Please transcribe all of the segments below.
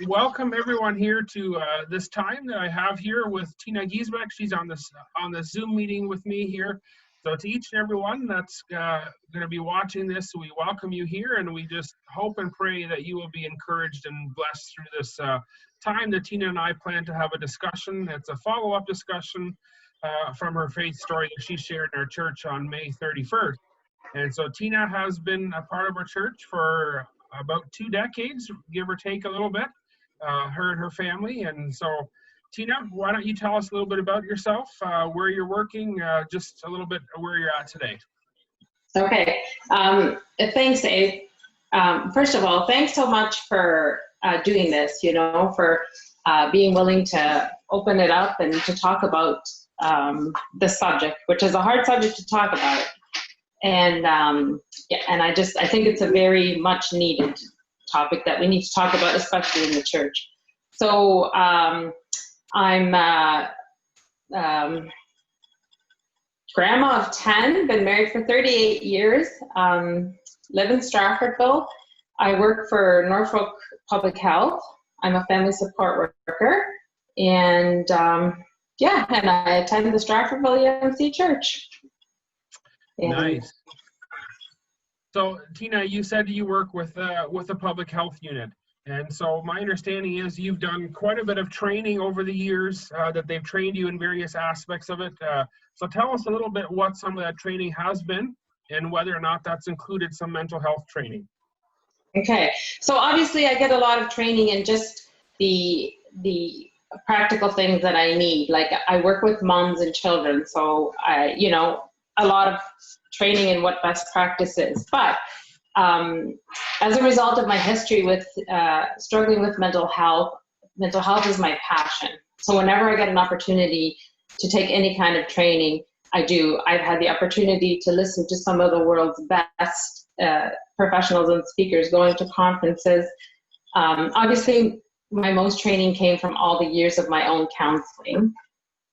welcome everyone here to this time that I have here with Tina Giesbrecht. She's on the Zoom meeting with me here. So to each and everyone that's going to be watching this, we welcome you here, and we just hope and pray that you will be encouraged and blessed through this time that Tina and I plan to have a discussion. It's a follow-up discussion from her faith story that she shared in our church on May 31st. And so Tina has been a part of our church for about 2 decades, give or take a little bit, her and her family. And so, Tina, why don't you tell us a little bit about yourself, where you're working, just a little bit where you're at today. Okay. Thanks, Abe. First of all, thanks so much for doing this, for being willing to open it up and to talk about this subject, which is a hard subject to talk about. And and I think it's a very much needed topic that we need to talk about, especially in the church. So I'm grandma of 10, been married for 38 years, live in Stratfordville. I work for Norfolk Public Health. I'm a family support worker, and and I attend the Stratfordville EMC Church. Nice. So, Tina, you said you work with the public health unit, and so my understanding is you've done quite a bit of training over the years, that they've trained you in various aspects of it. So tell us a little bit what some of that training has been and whether or not that's included some mental health training. Okay, so obviously I get a lot of training in just the practical things that I need. Like, I work with moms and children, so a lot of training in what best practice is. But as a result of my history with struggling with mental health is my passion. So whenever I get an opportunity to take any kind of training, I do. I've had the opportunity to listen to some of the world's best professionals and speakers, going to conferences. Obviously, my most training came from all the years of my own counseling,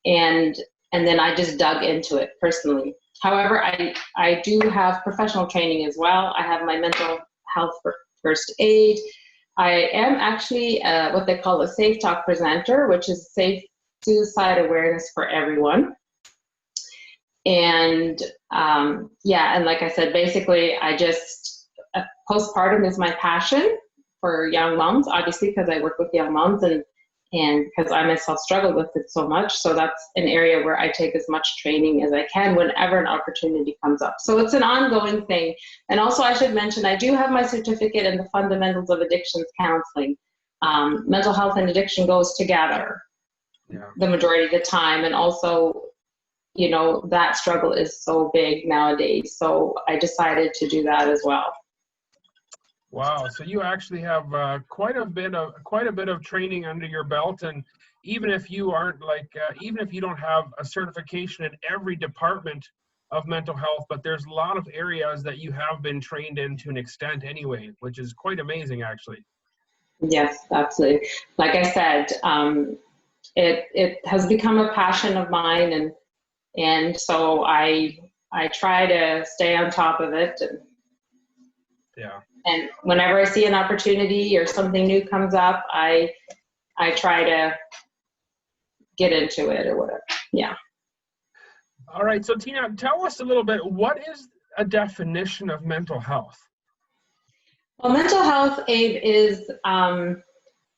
and then I just dug into it personally. However, I do have professional training as well. I have my mental health first aid. I am actually what they call a Safe Talk presenter, which is safe suicide awareness for everyone. And and like I said, basically, postpartum is my passion for young moms, obviously, because I work with young moms and because I myself struggle with it so much. So that's an area where I take as much training as I can whenever an opportunity comes up. So it's an ongoing thing. And also, I should mention, I do have my certificate in the fundamentals of addictions counseling. Mental health and addiction goes together the majority of the time. And also, that struggle is so big nowadays. So I decided to do that as well. Wow, so you actually have quite a bit of training under your belt, and even if you aren't even if you don't have a certification in every department of mental health, but there's a lot of areas that you have been trained in to an extent anyway, which is quite amazing, actually. Yes, absolutely. Like I said, it has become a passion of mine, and so I try to stay on top of it. And whenever I see an opportunity or something new comes up, I try to get into it or whatever. Yeah. All right. So Tina, tell us a little bit, what is a definition of mental health? Well, mental health, Abe, is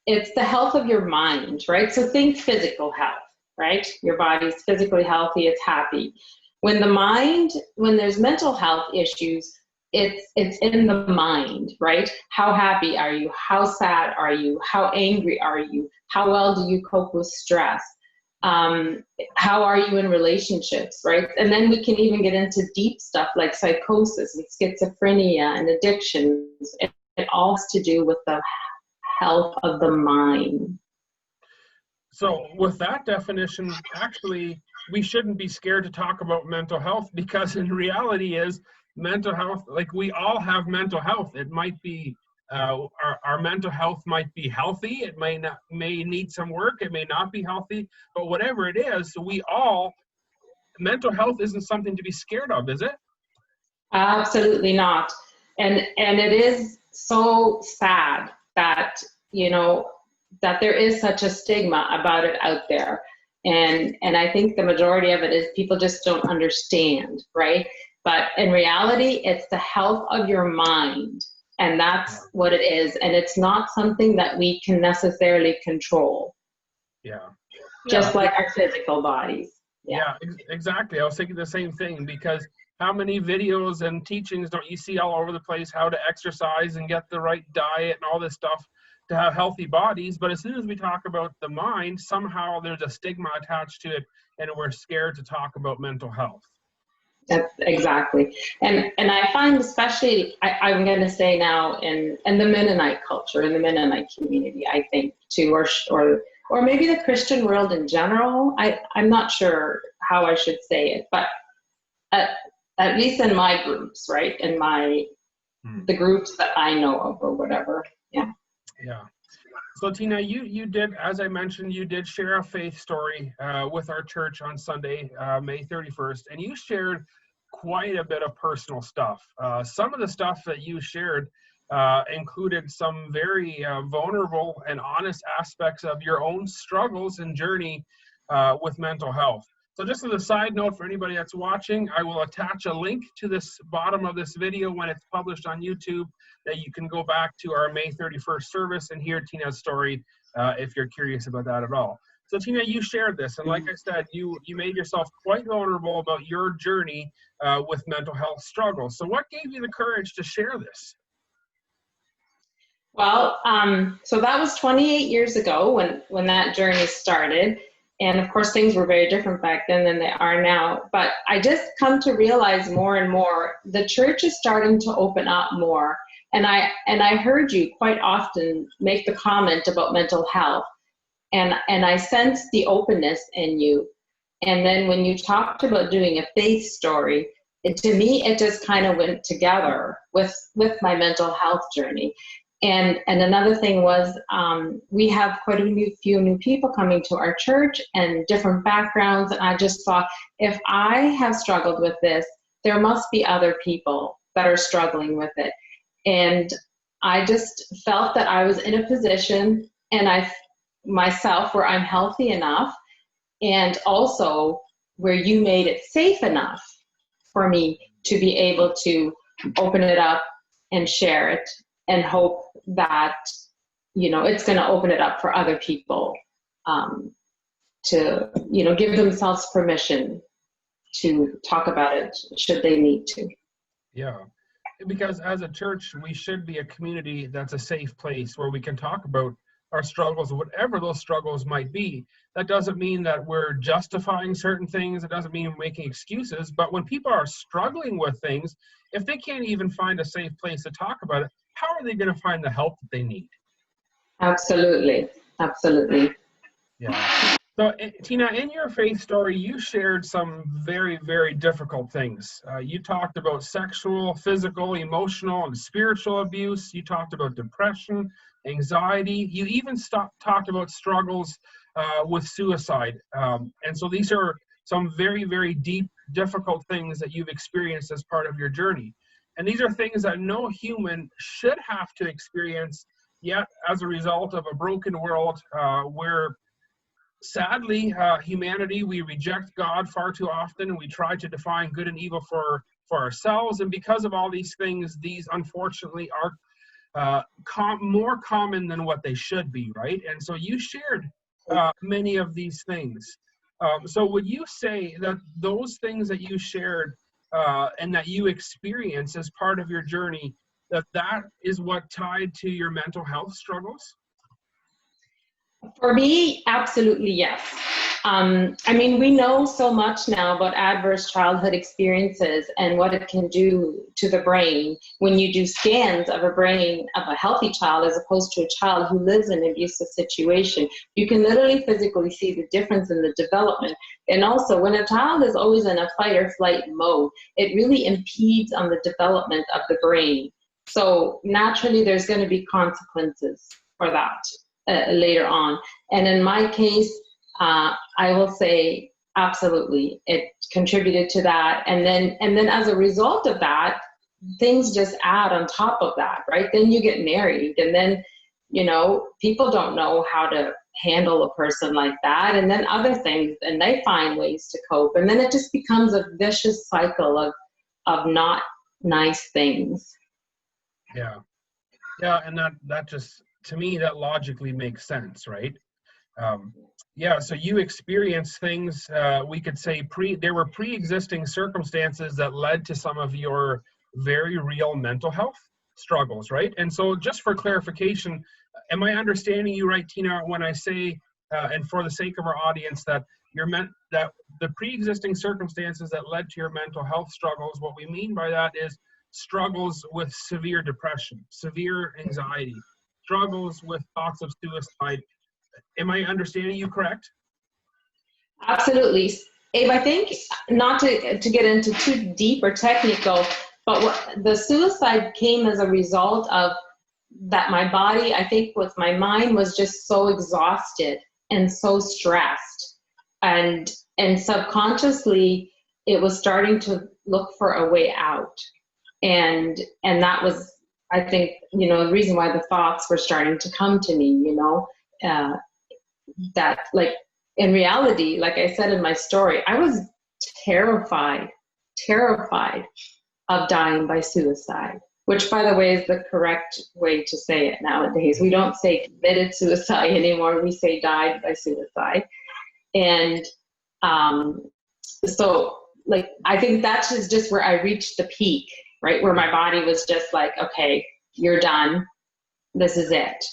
it's the health of your mind, right? So think physical health, right? Your body's physically healthy, it's happy. When there's mental health issues, it's in the mind, right? How happy are you? How sad are you? How angry are you? How well do you cope with stress? How are you in relationships, right? And then we can even get into deep stuff like psychosis and schizophrenia and addictions. It all has to do with the health of the mind. So with that definition, actually, we shouldn't be scared to talk about mental health, because in reality is mental health, like, we all have mental health. It might be our mental health might be healthy, it may need some work, it may not be healthy, but whatever it is, mental health isn't something to be scared of, is it? Absolutely not. And it is so sad that there is such a stigma about it out there. And I think the majority of it is people just don't understand, right? But in reality, it's the health of your mind. And that's what it is. And it's not something that we can necessarily control. Yeah. Just like our physical bodies. Yeah, exactly. I was thinking the same thing, because how many videos and teachings don't you see all over the place, how to exercise and get the right diet and all this stuff to have healthy bodies. But as soon as we talk about the mind, somehow there's a stigma attached to it, and we're scared to talk about mental health. That's exactly. And I find, especially, I'm going to say now in the Mennonite culture, in the Mennonite community, I think too, or maybe the Christian world in general. I'm not sure how I should say it, but at least in my groups, right? In the groups that I know of or whatever. Yeah. Yeah. So Tina, you did, as I mentioned, you did share a faith story with our church on Sunday, May 31st, and you shared quite a bit of personal stuff. Some of the stuff that you shared included some very vulnerable and honest aspects of your own struggles and journey with mental health. So just as a side note for anybody that's watching, I will attach a link to this bottom of this video when it's published on YouTube, that you can go back to our May 31st service and hear Tina's story if you're curious about that at all. So Tina, you shared this, and like I said, you made yourself quite vulnerable about your journey with mental health struggles. So what gave you the courage to share this? Well, so that was 28 years ago when that journey started. And of course, things were very different back then than they are now. But I just come to realize more and more, the church is starting to open up more. And I heard you quite often make the comment about mental health. And I sensed the openness in you. And then when you talked about doing a faith story, to me, it just kind of went together with my mental health journey. And another thing was, we have quite a few new people coming to our church and different backgrounds. And I just thought, if I have struggled with this, there must be other people that are struggling with it. And I just felt that I was in a position, and myself, where I'm healthy enough, and also where you made it safe enough for me to be able to open it up and share it, and hope that, it's going to open it up for other people to, give themselves permission to talk about it should they need to. Yeah, because as a church, we should be a community that's a safe place where we can talk about our struggles, whatever those struggles might be. That doesn't mean that we're justifying certain things. It doesn't mean we're making excuses. But when people are struggling with things, if they can't even find a safe place to talk about it, how are they going to find the help that they need? Absolutely. Absolutely. Yeah. So, Tina, in your faith story, you shared some very, very difficult things. You talked about sexual, physical, emotional, and spiritual abuse. You talked about depression, anxiety. You even talked about struggles with suicide. And so these are some very, very deep, difficult things that you've experienced as part of your journey. And these are things that no human should have to experience, yet as a result of a broken world where sadly, humanity, we reject God far too often, and we try to define good and evil for ourselves. And because of all these things, these unfortunately are more common than what they should be, right? And so you shared many of these things. So would you say that those things that you shared and that you experienced as part of your journey, that is what tied to your mental health struggles? For me, absolutely yes. We know so much now about adverse childhood experiences and what it can do to the brain when you do scans of a brain of a healthy child as opposed to a child who lives in an abusive situation. You can literally physically see the difference in the development. And also, when a child is always in a fight or flight mode, it really impedes on the development of the brain. So naturally, there's going to be consequences for that later on. And in my case, I will say absolutely, it contributed to that. And then as a result of that, things just add on top of that, right? Then you get married, and then you know, people don't know how to handle a person like that, and then other things, and they find ways to cope, and then it just becomes a vicious cycle of not nice things. Yeah, and that just, to me, that logically makes sense, right? Yeah, so you experience things, we could say there were pre-existing circumstances that led to some of your very real mental health struggles, right? And so just for clarification, am I understanding you right, Tina, when I say, and for the sake of our audience, that that the pre-existing circumstances that led to your mental health struggles, what we mean by that is struggles with severe depression, severe anxiety, struggles with thoughts of suicide. Am I understanding you correct? Absolutely. Abe, I think, not to get into too deep or technical, but the suicide came as a result of that my body, I think with my mind, was just so exhausted and so stressed. And subconsciously, it was starting to look for a way out. And that was, I think, you know, the reason why the thoughts were starting to come to me, you know, that, like, in reality, like I said in my story, I was terrified of dying by suicide, which, by the way, is the correct way to say it nowadays. We don't say committed suicide anymore. We say died by suicide. And so, like, I think that's just where I reached the peak, right? Where my body was just like, okay, you're done. This is it.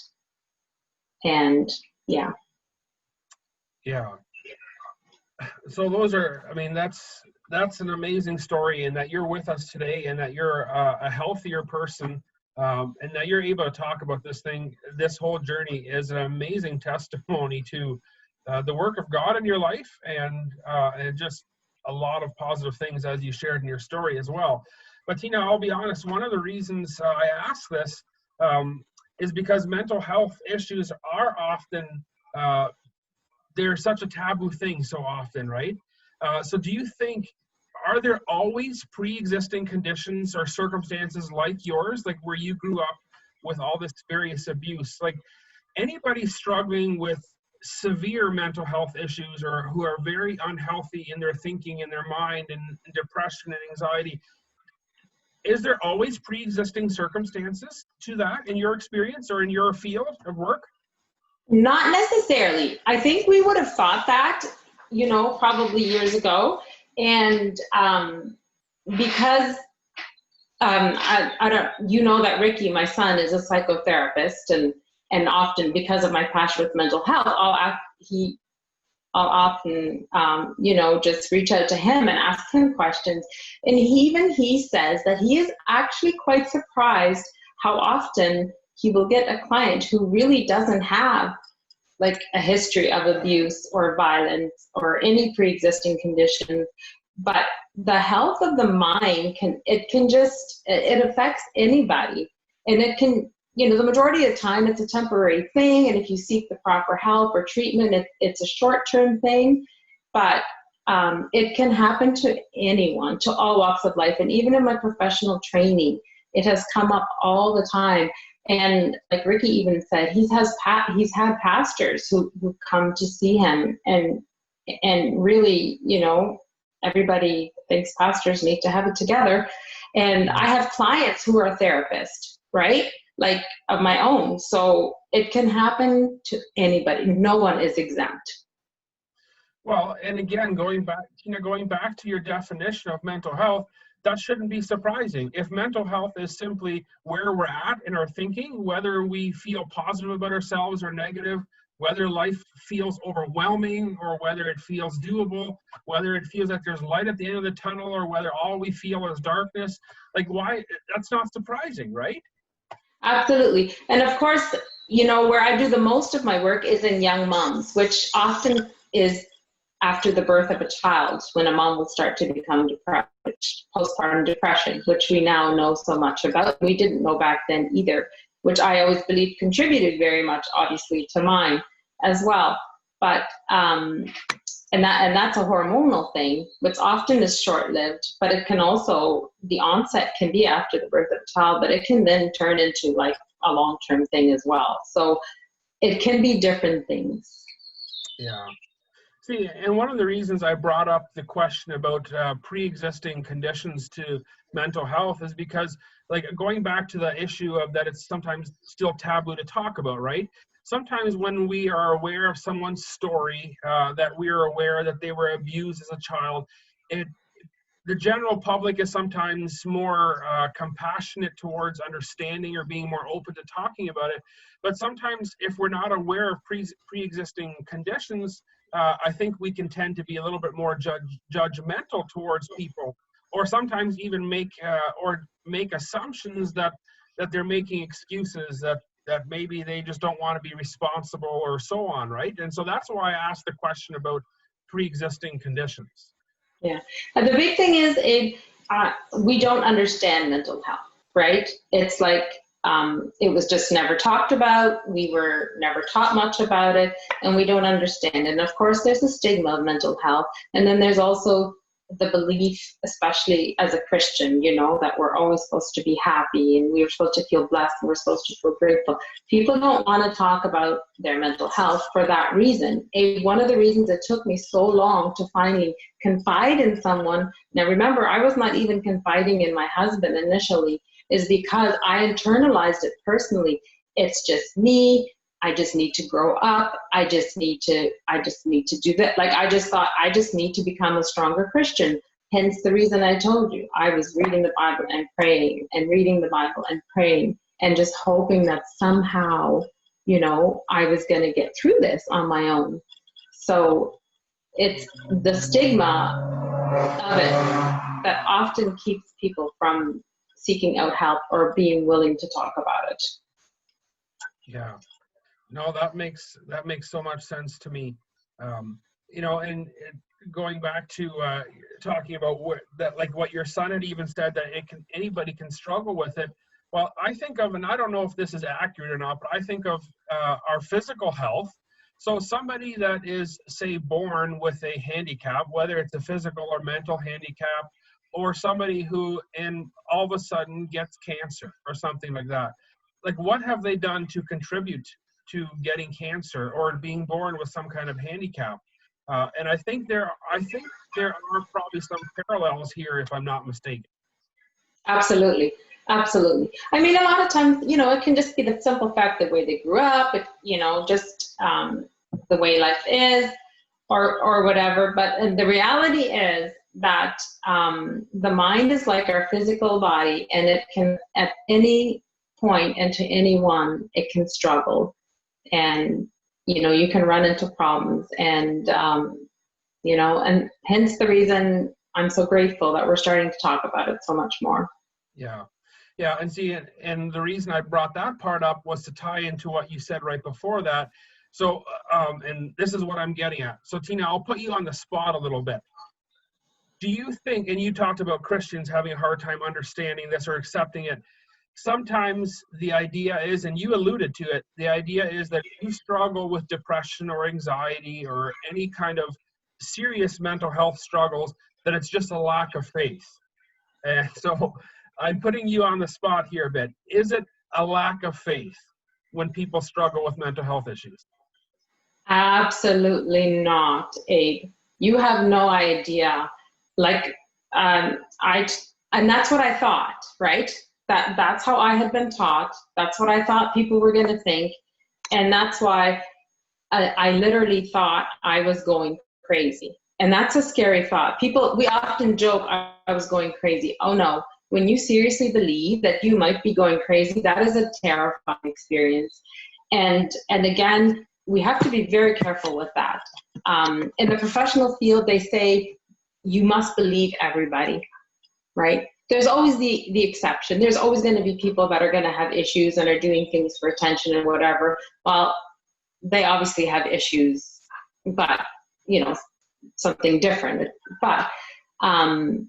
And yeah. Yeah. So those are, I mean, that's an amazing story, and that you're with us today, and that you're a healthier person, and that you're able to talk about this whole journey is an amazing testimony to the work of God in your life, and just a lot of positive things, as you shared in your story as well. But Tina, I'll be honest, one of the reasons I ask this is because mental health issues are often, they're such a taboo thing so often, right? So do you think, are there always pre-existing conditions or circumstances like yours, like where you grew up with all this various abuse? Like, anybody struggling with severe mental health issues, or who are very unhealthy in their thinking, in their mind, and depression and anxiety, is there always pre-existing circumstances to that in your experience or in your field of work? Not necessarily. I think we would have thought that, you know, probably years ago. And because I don't, you know, that Ricky, my son, is a psychotherapist, and often, because of my passion with mental health, I'll often, you know, just reach out to him and ask him questions. And he says that he is actually quite surprised how often he will get a client who really doesn't have, like, a history of abuse or violence or any pre-existing conditions, but the health of the mind it affects anybody. And it can, you know, the majority of the time it's a temporary thing, and if you seek the proper help or treatment, it's a short-term thing, but it can happen to anyone, to all walks of life. And even in my professional training, it has come up all the time. And like Ricky even said, he's had pastors who come to see him, and really, you know, everybody thinks pastors need to have it together. And I have clients who are therapists, right? Like, of my own. So it can happen to anybody. No one is exempt. Well, and again, going back to your definition of mental health, that shouldn't be surprising. If mental health is simply where we're at in our thinking, whether we feel positive about ourselves or negative, whether life feels overwhelming or whether it feels doable, whether it feels like there's light at the end of the tunnel or whether all we feel is darkness, like, why? That's not surprising, right? Absolutely. And of course, you know, where I do the most of my work is in young moms, which often is after the birth of a child, when a mom will start to become depressed, postpartum depression, which we now know so much about. We didn't know back then either, which I always believed contributed very much, obviously, to mine as well. But and that's a hormonal thing, which often is short-lived, but it can also, the onset can be after the birth of a child, but it can then turn into, like, a long-term thing as well. So it can be different things. Yeah. See, and one of the reasons I brought up the question about pre-existing conditions to mental health is because, like, going back to the issue of that it's sometimes still taboo to talk about, right? Sometimes when we are aware of someone's story, that we are aware that they were abused as a child, the general public is sometimes more compassionate towards understanding or being more open to talking about it. But sometimes if we're not aware of pre-existing conditions, I think we can tend to be a little bit more judgmental towards people, or sometimes even make assumptions that they're making excuses, that maybe they just don't want to be responsible or so on, right? And so that's why I asked the question about pre-existing conditions. Yeah. And the big thing is we don't understand mental health, right? It's like it was just never talked about. We were never taught much about it, and we don't understand. And of course, there's a stigma of mental health. And then there's also the belief, especially as a Christian, that we're always supposed to be happy and we're supposed to feel blessed and we're supposed to feel grateful. People don't want to talk about their mental health for that reason. One of the reasons it took me so long to finally confide in someone, now remember, I was not even confiding in my husband initially, is because I internalized it personally. It's just me. I just need to grow up. I just need to do that. Like, I just thought I just need to become a stronger Christian. Hence the reason I told you I was reading the Bible and praying and reading the Bible and praying and just hoping that somehow, I was going to get through this on my own. So it's the stigma of it that often keeps people from seeking out help or being willing to talk about it. Yeah. No, that makes so much sense to me. And going back to talking about what your son had even said, that anybody can struggle with it. Well, I think of, and I don't know if this is accurate or not, but I think of our physical health. So somebody that is, say, born with a handicap, whether it's a physical or mental handicap, or somebody who all of a sudden gets cancer or something like that. Like, what have they done to contribute to getting cancer or being born with some kind of handicap? And I think there are probably some parallels here, if I'm not mistaken. Absolutely. Absolutely. I mean, a lot of times, it can just be the simple fact the way they grew up, just the way life is or whatever. But the reality is that the mind is like our physical body, and it can, at any point and to anyone, it can struggle. And, you can run into problems, and, and hence the reason I'm so grateful that we're starting to talk about it so much more. Yeah. Yeah. And see, and the reason I brought that part up was to tie into what you said right before that. So, and this is what I'm getting at. So, Tina, I'll put you on the spot a little bit. Do you think, and you talked about Christians having a hard time understanding this or accepting it, sometimes the idea is, and you alluded to it, the idea is that if you struggle with depression or anxiety or any kind of serious mental health struggles, that it's just a lack of faith. And so I'm putting you on the spot here a bit. Is it a lack of faith when people struggle with mental health issues? Absolutely not, Abe. You have no idea. Like, and that's what I thought, right? That's how I had been taught. That's what I thought people were going to think. And that's why I literally thought I was going crazy. And that's a scary thought. We often joke, I was going crazy. Oh no, when you seriously believe that you might be going crazy, that is a terrifying experience. And again, we have to be very careful with that. In the professional field, they say you must believe everybody, right? There's always the exception. There's always going to be people that are going to have issues and are doing things for attention and whatever. Well, they obviously have issues, but, something different. But I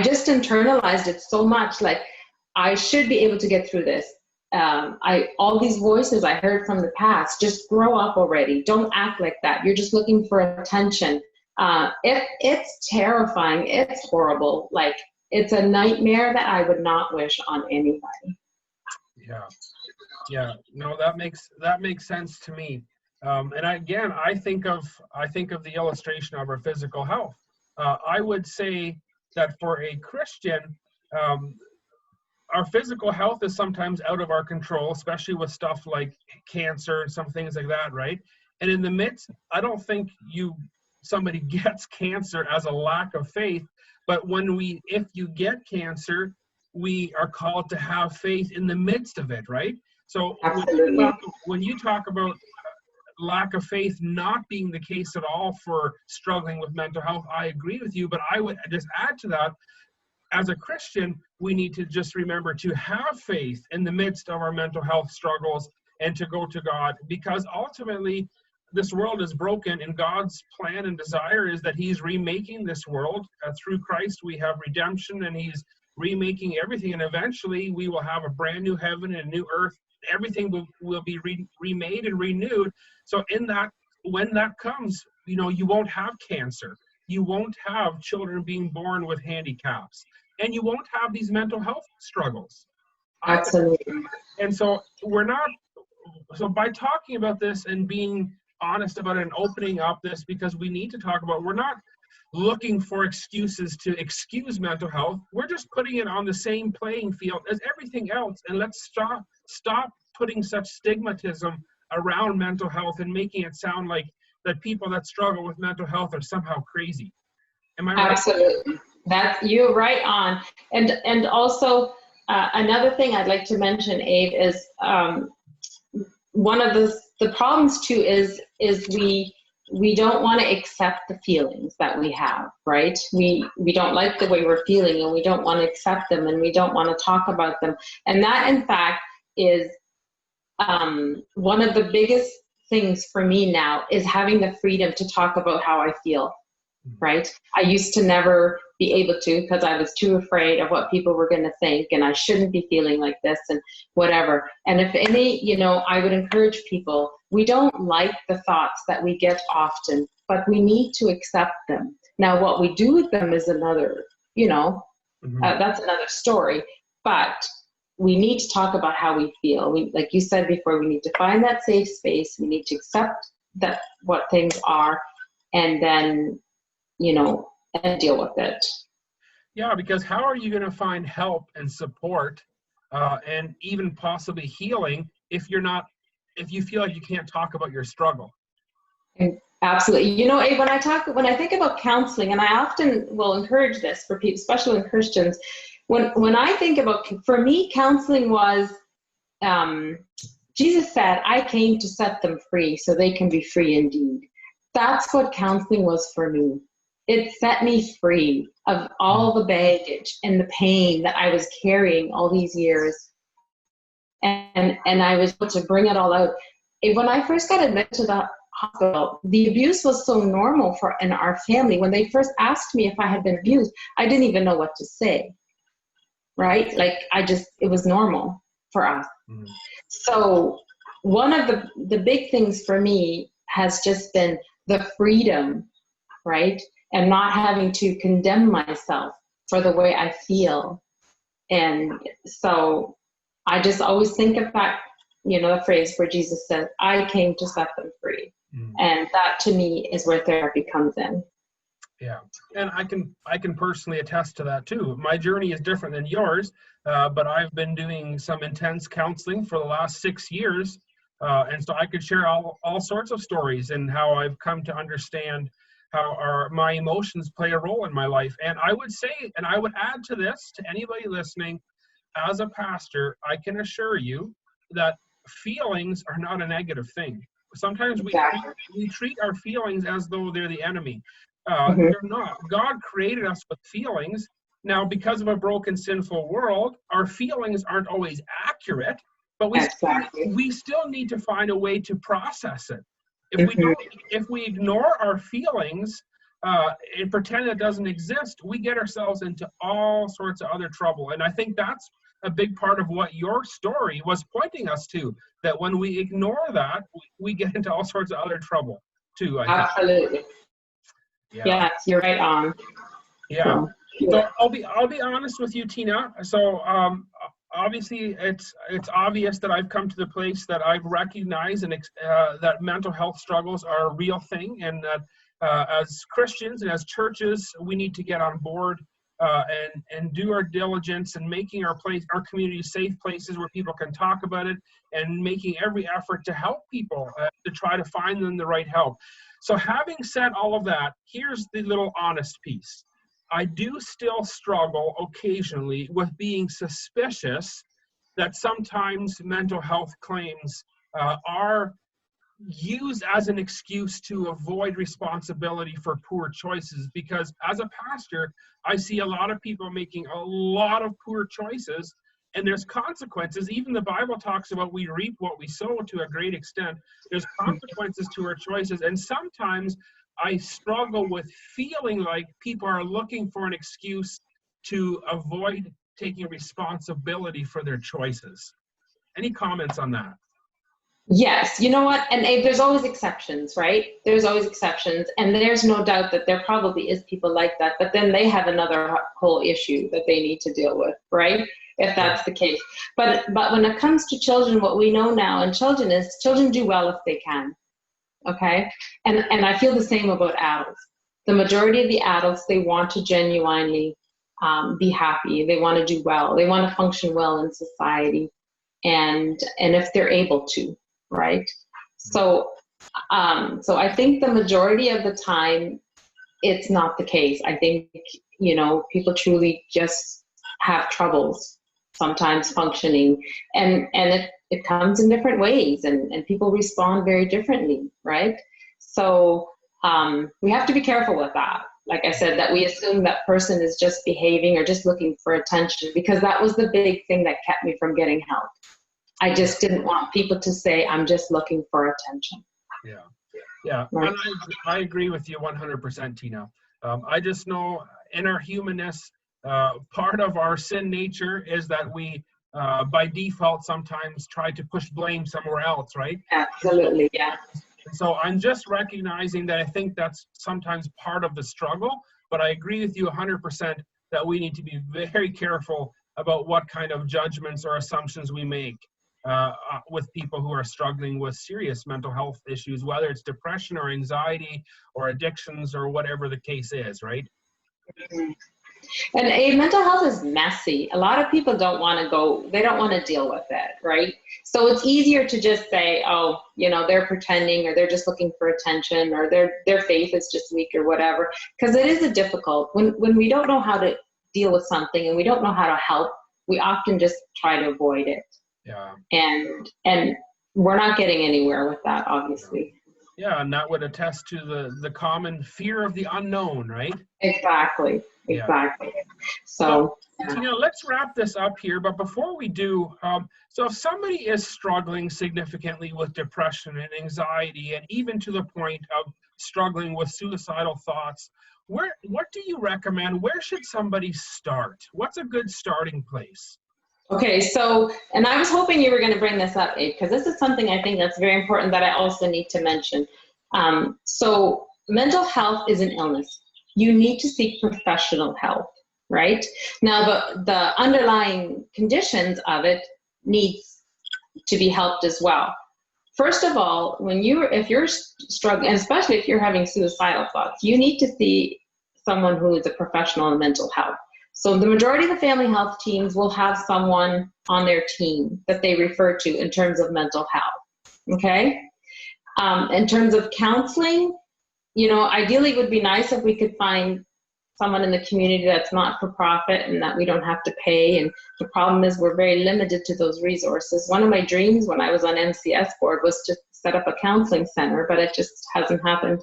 just internalized it so much. Like, I should be able to get through this. All these voices I heard from the past, just grow up already. Don't act like that. You're just looking for attention. It's terrifying. It's horrible. Like, it's a nightmare that I would not wish on anybody. Yeah, no, that makes sense to me. And I think of the illustration of our physical health. I would say that for a Christian, our physical health is sometimes out of our control, especially with stuff like cancer and some things like that, right? And in the midst, I don't think somebody gets cancer as a lack of faith, but if you get cancer, we are called to have faith in the midst of it, right? So when you talk about lack of faith not being the case at all for struggling with mental health, I agree with you, but I would just add to that, as a Christian, we need to just remember to have faith in the midst of our mental health struggles and to go to God, because ultimately this world is broken, and God's plan and desire is that he's remaking this world. Through Christ, we have redemption, and he's remaking everything, and eventually we will have a brand new heaven and a new earth. Everything will be remade and renewed. So when that comes, you won't have cancer. You won't have children being born with handicaps, and you won't have these mental health struggles. Absolutely. And so by talking about this and being honest about it and opening up this, because we need to talk about, we're not looking for excuses to excuse mental health. We're just putting it on the same playing field as everything else. And let's stop putting such stigmatism around mental health and making it sound like that people that struggle with mental health are somehow crazy. Am I right? Absolutely. You're right on. And also another thing I'd like to mention, Abe, is one of the problems too is we don't want to accept the feelings that we have, right? We don't like the way we're feeling, and we don't want to accept them, and we don't want to talk about them. And that, in fact, is one of the biggest things for me now, is having the freedom to talk about how I feel, right? I used to never be able to, because I was too afraid of what people were going to think, and I shouldn't be feeling like this and whatever. And if any, I would encourage people, we don't like the thoughts that we get often, but we need to accept them. Now, what we do with them is another, that's another story, but we need to talk about how we feel. Like you said before, we need to find that safe space. We need to accept that what things are, and then, and deal with it. Yeah, because how are you going to find help and support and even possibly healing if you feel like you can't talk about your struggle? Absolutely. Abe, when I think about counseling, and I often will encourage this for people, especially in Christians, when I think about, for me, counseling was, Jesus said, I came to set them free so they can be free indeed. That's what counseling was for me. It set me free of all the baggage and the pain that I was carrying all these years. And I was able to bring it all out. When I first got admitted to the hospital, the abuse was so normal in our family. When they first asked me if I had been abused, I didn't even know what to say, right? Like, it was normal for us. Mm-hmm. So one of the big things for me has just been the freedom, right? And not having to condemn myself for the way I feel. And so I just always think of that, the phrase where Jesus said, I came to set them free. Mm. And that, to me, is where therapy comes in. Yeah, and I can personally attest to that too. My journey is different than yours, but I've been doing some intense counseling for the last 6 years. And so I could share all sorts of stories and how I've come to understand how my emotions play a role in my life. And I would say, and I would add to this, to anybody listening, as a pastor, I can assure you that feelings are not a negative thing. Sometimes we treat our feelings as though they're the enemy. They're not. God created us with feelings. Now, because of a broken, sinful world, our feelings aren't always accurate, but we still need to find a way to process it. If we ignore our feelings and pretend it doesn't exist, we get ourselves into all sorts of other trouble. And I think that's a big part of what your story was pointing us to, that when we ignore that, we get into all sorts of other trouble too. Absolutely. Yeah. Yes, you're right on. Yeah. So I'll be honest with you, Tina. So obviously it's obvious that I've come to the place that I've recognized and that mental health struggles are a real thing, and that as Christians and as churches, we need to get on board and do our diligence in making our communities safe places where people can talk about it, and making every effort to help people to try to find them the right help. So having said all of that, here's the little honest piece. I do still struggle occasionally with being suspicious that sometimes mental health claims are used as an excuse to avoid responsibility for poor choices, because as a pastor, I see a lot of people making a lot of poor choices, and there's consequences. Even the Bible talks about we reap what we sow to a great extent. There's consequences to our choices, and sometimes I struggle with feeling like people are looking for an excuse to avoid taking responsibility for their choices. Any comments on that? Yes, you know what? And there's always exceptions, right? There's always exceptions. And there's no doubt that there probably is people like that, but then they have another whole issue that they need to deal with, right? If that's the case. But when it comes to children, what we know now in children is children do well if they can, okay? And I feel the same about adults. The majority of the adults, they want to genuinely be happy. They want to do well. They want to function well in society. And if they're able to, right? So I think the majority of the time, it's not the case. I think, people truly just have troubles sometimes functioning, and it comes in different ways, and people respond very differently, right? So we have to be careful with that. Like I said, that we assume that person is just behaving or just looking for attention, because that was the big thing that kept me from getting help. I just didn't want people to say, I'm just looking for attention. Yeah. Right. And I agree with you 100%, Tina. I just know in our humanness, part of our sin nature is that we, by default, sometimes try to push blame somewhere else, right? Absolutely, yeah. So I'm just recognizing that I think that's sometimes part of the struggle, but I agree with you 100% that we need to be very careful about what kind of judgments or assumptions we make with people who are struggling with serious mental health issues, whether it's depression or anxiety or addictions or whatever the case is, right? Mm-hmm. And mental health is messy. A lot of people don't want to deal with it, right? So it's easier to just say, oh, they're pretending, or they're just looking for attention, or their faith is just weak, or whatever. Because it is difficult. When we don't know how to deal with something and we don't know how to help, we often just try to avoid it. Yeah. And we're not getting anywhere with that, obviously. Yeah, and that would attest to the common fear of the unknown, right? Exactly. Yeah. So Tina, let's wrap this up here. But before we do, so if somebody is struggling significantly with depression and anxiety, and even to the point of struggling with suicidal thoughts, what do you recommend? Where should somebody start? What's a good starting place? Okay, so, and I was hoping you were going to bring this up, Abe, because this is something I think that's very important that I also need to mention. So mental health is an illness. You need to seek professional help, right? Now, the underlying conditions of it needs to be helped as well. First of all, if you're struggling, and especially if you're having suicidal thoughts, you need to see someone who is a professional in mental health. So the majority of the family health teams will have someone on their team that they refer to in terms of mental health, okay? In terms of counseling, ideally it would be nice if we could find someone in the community that's not for profit and that we don't have to pay. And the problem is we're very limited to those resources. One of my dreams when I was on MCS board was to set up a counseling center, but it just hasn't happened.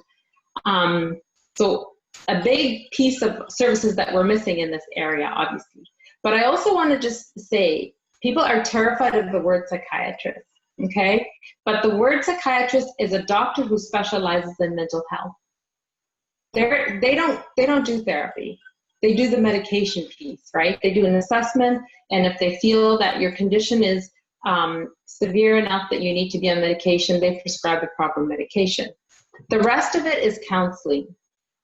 So a big piece of services that we're missing in this area, obviously. But I also want to just say, people are terrified of the word psychiatrist, okay? But the word psychiatrist is a doctor who specializes in mental health. They don't do therapy. They do the medication piece, right? They do an assessment, and if they feel that your condition is severe enough that you need to be on medication, they prescribe the proper medication. The rest of it is counseling.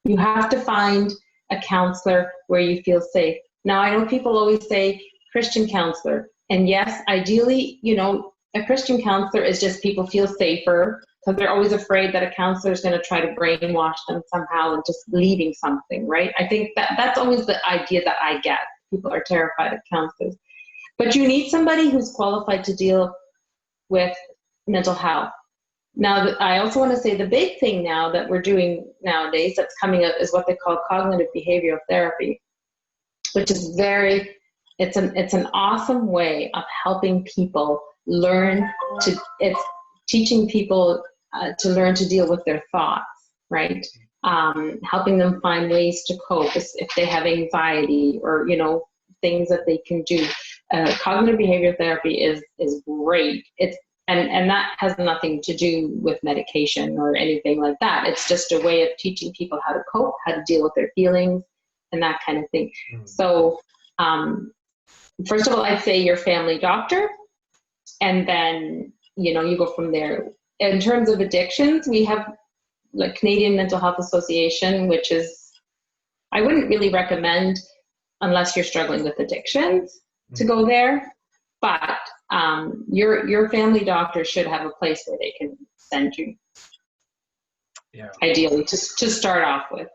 You have to find a counselor where you feel safe. Now, I know people always say Christian counselor, and yes, ideally, you know, a Christian counselor is just people feel safer because they're always afraid that a counselor is going to try to brainwash them somehow and just leading something, right? I think that's always the idea that I get. People are terrified of counselors. But you need somebody who's qualified to deal with mental health. Now, I also want to say the big thing now that we're doing nowadays that's coming up is what they call cognitive behavioral therapy, which is it's an awesome way of helping people learn to, it's teaching people to learn to deal with their thoughts, right? Helping them find ways to cope if they have anxiety or, you know, things that they can do. Cognitive behavioral therapy is great. And that has nothing to do with medication or anything like that. It's just a way of teaching people how to cope, how to deal with their feelings, and that kind of thing. So, first of all, I'd say your family doctor, and then, you know, you go from there. In terms of addictions, we have like Canadian Mental Health Association, which is, I wouldn't really recommend unless you're struggling with addictions to go there, but your family doctor should have a place where they can send you. Yeah. Ideally, to start off with.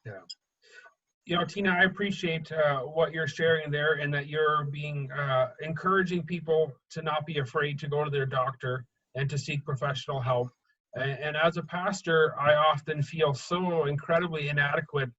Yeah. You know, Tina, I appreciate what you're sharing there, and that you're encouraging people to not be afraid to go to their doctor and to seek professional help. And as a pastor, I often feel so incredibly inadequate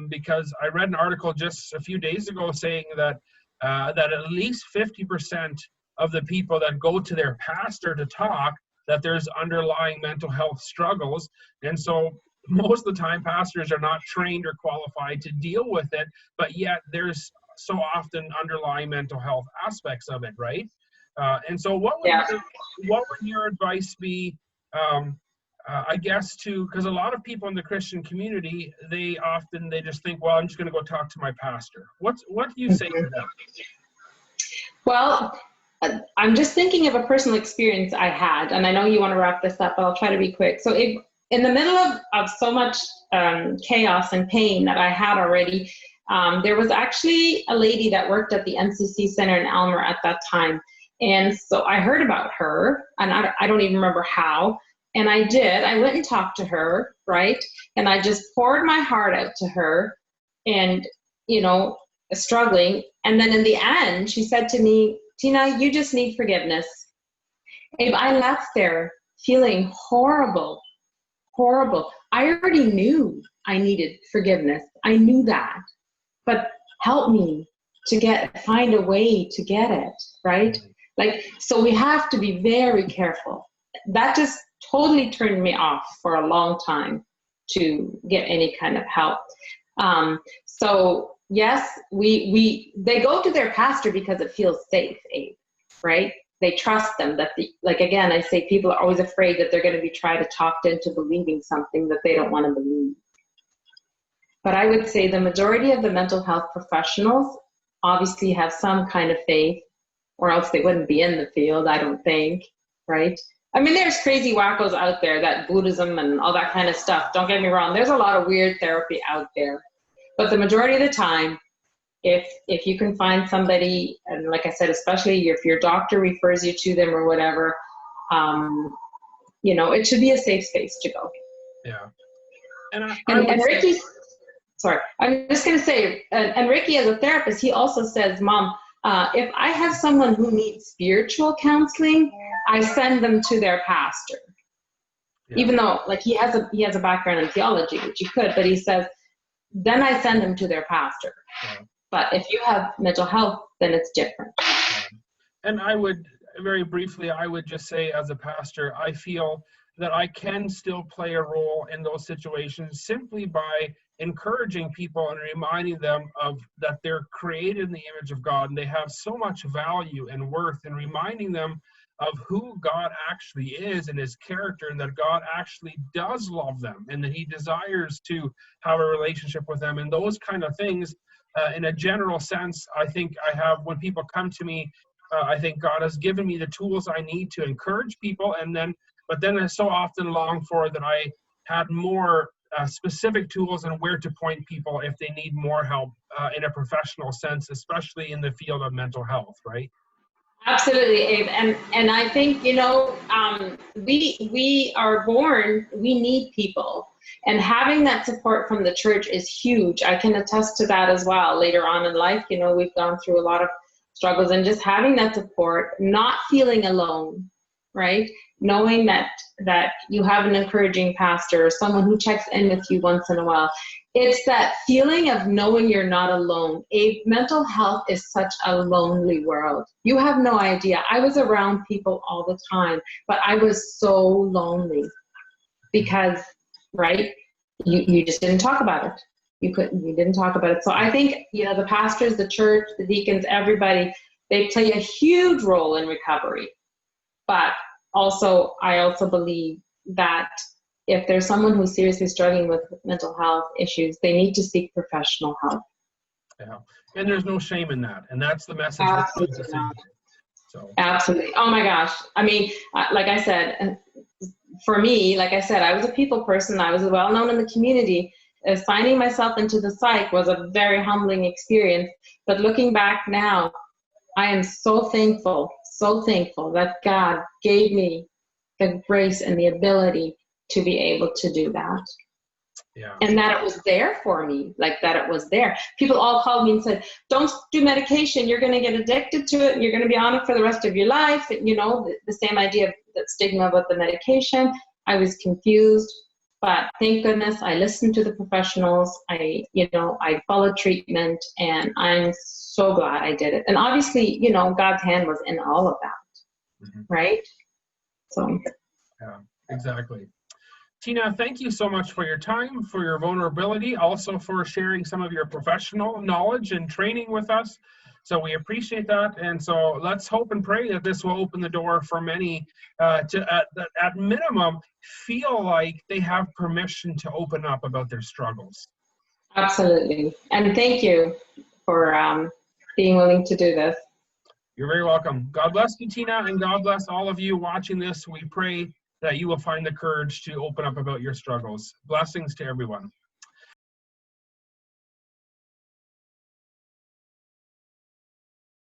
because I read an article just a few days ago saying that at least 50% of the people that go to their pastor to talk, that there's underlying mental health struggles. And so most of the time, pastors are not trained or qualified to deal with it, but yet there's so often underlying mental health aspects of it, right? And so what would your advice be, I guess, because a lot of people in the Christian community, they just think, well, I'm just going to go talk to my pastor. What do you say to them? Well, I'm just thinking of a personal experience I had, and I know you want to wrap this up, but I'll try to be quick. So in the middle of so much chaos and pain that I had already, there was actually a lady that worked at the NCC Center in Elmer at that time. And so I heard about her, and I don't even remember how. And I went and talked to her, right? And I just poured my heart out to her and, you know, struggling. And then in the end, she said to me, Tina, you just need forgiveness. If I left there feeling horrible, I already knew I needed forgiveness. I knew that. But help me to find a way to get it, right? Like, so we have to be very careful. That just totally turned me off for a long time to get any kind of help. So yes, they go to their pastor because it feels safe, Abe, right? They trust them like again, I say people are always afraid that they're going to be trying to talked into believing something that they don't want to believe. But I would say the majority of the mental health professionals obviously have some kind of faith, or else they wouldn't be in the field, I don't think, right? I mean, there's crazy wackos out there, that Buddhism and all that kind of stuff. Don't get me wrong. There's a lot of weird therapy out there. But the majority of the time, if you can find somebody, and like I said, especially if your doctor refers you to them or whatever, you know, it should be a safe space to go. Yeah. And Ricky, sorry, I'm just going to say, and Ricky as a therapist, he also says, Mom, if I have someone who needs spiritual counseling, I send them to their pastor. Yeah. Even though, like, he has a background in theology, which he could, but he says, then I send them to their pastor. Yeah. But if you have mental health, then it's different. And I would, very briefly, I would just say, as a pastor, I feel that I can still play a role in those situations simply by encouraging people and reminding them of that they're created in the image of God and they have so much value and worth, and reminding them of who God actually is and his character, and that God actually does love them and that he desires to have a relationship with them, and those kind of things. In a general sense, I think when people come to me, I think God has given me the tools I need to encourage people, but then I so often long for that I had more specific tools and where to point people if they need more help in a professional sense, especially in the field of mental health, right? Absolutely, Abe. And I think, we are born, we need people. And having that support from the church is huge. I can attest to that as well. Later on in life, we've gone through a lot of struggles, and just having that support, not feeling alone, right? Knowing that you have an encouraging pastor or someone who checks in with you once in a while. It's that feeling of knowing you're not alone. Mental health is such a lonely world. You have no idea. I was around people all the time, but I was so lonely because, right, you just didn't talk about it. You didn't talk about it. So I think, the pastors, the church, the deacons, everybody, they play a huge role in recovery. But I also believe that if there's someone who's seriously struggling with mental health issues, they need to seek professional help. Yeah, and there's no shame in that, and that's the message. Absolutely not. So. Absolutely. Oh my gosh. I mean, like I said, for me, like I said, I was a people person. I was well known in the community. Signing myself into the psych was a very humbling experience. But looking back now, I am so thankful that God gave me the grace and the ability to be able to do that. Yeah. And that it was there for me, like that it was there. People all called me and said, don't do medication. You're going to get addicted to it and you're going to be on it for the rest of your life. And, the same idea of that stigma about the medication. I was confused, but thank goodness I listened to the professionals. I followed treatment, and I'm so glad I did it. And obviously, God's hand was in all of that, right? So. Yeah, exactly. Tina, thank you so much for your time, for your vulnerability, also for sharing some of your professional knowledge and training with us. So we appreciate that. And so let's hope and pray that this will open the door for many to, at minimum, feel like they have permission to open up about their struggles. Absolutely. And thank you for being willing to do this. You're very welcome. God bless you, Tina, and God bless all of you watching this. We pray that you will find the courage to open up about your struggles. Blessings to everyone.